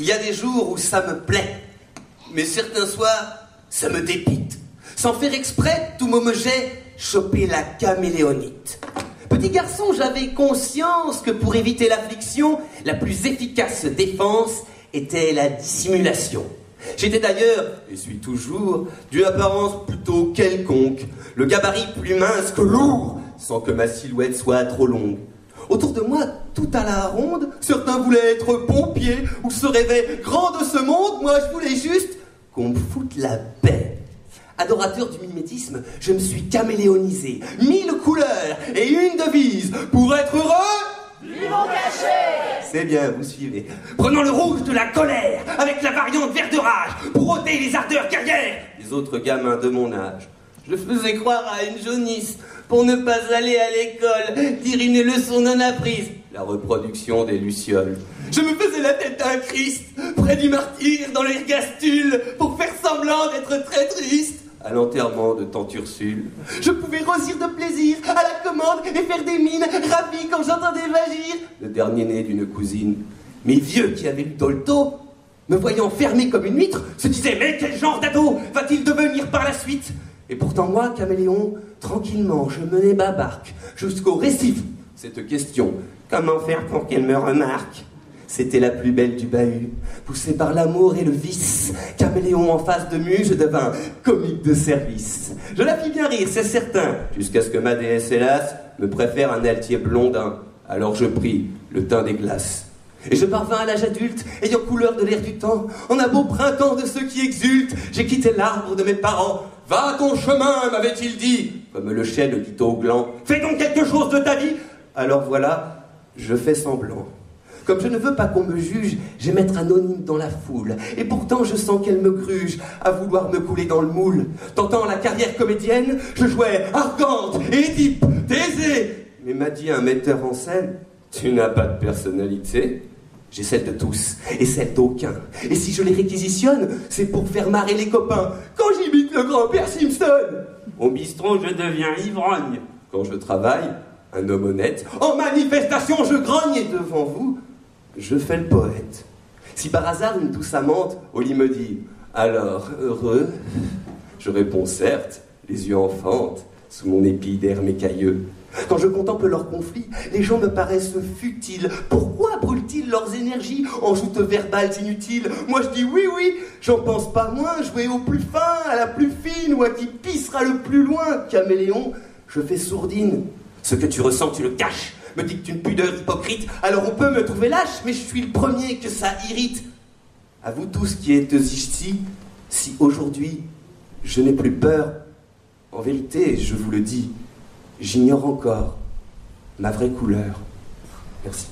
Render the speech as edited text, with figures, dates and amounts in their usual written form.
Il y a des jours où ça me plaît, mais certains soirs, ça me dépite. Sans faire exprès, tout me jette choper la caméléonite. Petit garçon, j'avais conscience que pour éviter l'affliction, la plus efficace défense était la dissimulation. J'étais d'ailleurs, et suis toujours, d'une apparence plutôt quelconque, le gabarit plus mince que lourd, sans que ma silhouette soit trop longue. Autour de moi, tout à la ronde, certains voulaient être pompiers ou se rêvaient grands de ce monde, moi je voulais juste qu'on me foute la paix. Adorateur du mimétisme, je me suis caméléonisé, 1000 couleurs et une devise pour être heureux. Vivons cachés. C'est bien, vous suivez. Prenons le rouge de la colère avec la variante vert de rage pour ôter les ardeurs guerrières des autres gamins de mon âge. Je faisais croire à une jaunisse pour ne pas aller à l'école, dire une leçon non apprise, la reproduction des lucioles. Je me faisais la tête d'un Christ, près du martyr dans l'ergastule, pour faire semblant d'être très triste. À l'enterrement de tante Ursule, je pouvais rosir de plaisir à la commande et faire des mines ravies quand j'entendais vagir le dernier né d'une cousine. Mes vieux qui avaient lu Dolto, me voyant fermé comme une huître, se disaient « Mais quel genre d'ado va-t-il devenir par la suite ?» Et pourtant moi, caméléon, tranquillement, je menais ma barque jusqu'au récif. Cette question, comment faire pour qu'elle me remarque? C'était la plus belle du bahut, poussée par l'amour et le vice. Caméléon en face de mue, je devins comique de service. Je la fis bien rire, c'est certain, jusqu'à ce que ma déesse, hélas, me préfère un altier blondin. Alors je pris le teint des glaces. Et je parvins à l'âge adulte, ayant couleur de l'air du temps. En un beau printemps de ceux qui exultent, j'ai quitté l'arbre de mes parents. Va ton chemin, m'avait-il dit, comme le chêne dit au gland. Fais donc quelque chose de ta vie. Alors voilà, je fais semblant. Comme je ne veux pas qu'on me juge, j'ai m'être anonyme dans la foule. Et pourtant je sens qu'elle me gruge, à vouloir me couler dans le moule. Tentant la carrière comédienne, je jouais Argante, Édipe, Thésée. Mais m'a dit un metteur en scène, tu n'as pas de personnalité. J'ai celle de tous, et celle d'aucun. Et si je les réquisitionne, c'est pour faire marrer les copains. Quand j'imite le grand-père Simpson, au bistrot, je deviens ivrogne. Quand je travaille, un homme honnête. En manifestation, je grogne, et devant vous, je fais le poète. Si par hasard une douce amante au lit me dit « Alors, heureux ?» Je réponds certes, les yeux enfantent, sous mon épiderme écailleux. Quand je contemple leurs conflits, les gens me paraissent futiles. Pourquoi brûlent-ils leurs énergies en joutes verbales inutiles? Moi je dis oui, j'en pense pas moins, jouer au plus fin, à la plus fine, ou à qui pissera le plus loin. Caméléon, je fais sourdine. Ce que tu ressens, tu le caches. Me dicte une pudeur hypocrite, alors on peut me trouver lâche, mais je suis le premier que ça irrite. À vous tous qui êtes ici, si aujourd'hui je n'ai plus peur, en vérité, je vous le dis, j'ignore encore ma vraie couleur. Merci.